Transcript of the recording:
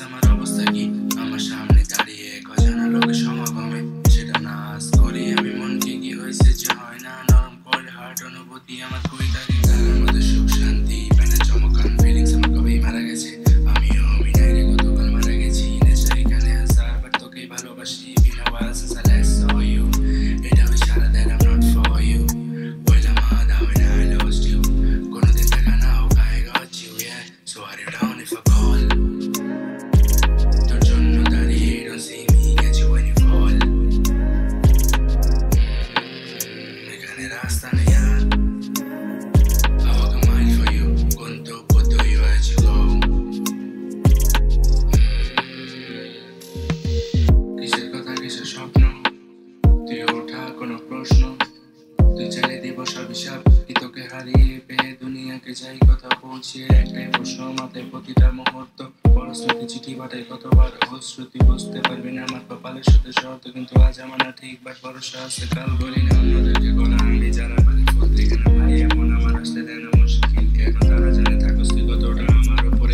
আমার অবস্থা কি আমার সামনে দাঁড়িয়ে অজানা লোকের সমাগমে সেটা না আজ করি আমি মনকে কি হয়েছে যে হয় না নরম করে হার্ট অনুভূতি আমার কবিতাকে তার মধ্যে সুখ শান্তি পেনে চমকান ফিলিংস আমার কবেই মারা গেছে আমিও অভিনয় রে গতকাল মারা গেছি নেচার এখানে হাজার বার তোকেই ভালোবাসি been a while since I last saw you এটা ইশারা that I'm not for you বললাম আদা when I lost you কোনোদিন দেখা না হোক I got you yeah so are you down if I call রাস্তা নেই আর I walk a mile for you গন্তব্য তুই where you go কিসের কথা কিসের স্বপ্ন তুই ওঠা কোনো প্রশ্ন তুই চাইলে দিব সব হিসাব কি তোকে হারিয়ে পেয়ে দুনিয়াকে যাই কথা পৌঁছিয়ে একটাই প্রশ্ন মাথায় প্রতিটা মুহূর্ত পরস্মৃতি চিঠি পাঠাই কতবার অশ্রুতি বুঝতে পারবি না আমার কপালের সাথে শর্ত কিন্তু আজ আমার না ঠিক বাট ভরসা আছে কাল বলি না অন্যদেরকে গলা আমি যারা পারি বলতে কেন ভাই এমন আমার আসতে দেয় না মুশকিল এখন তারা জানে থাকস তুই কতটা আমার উপরে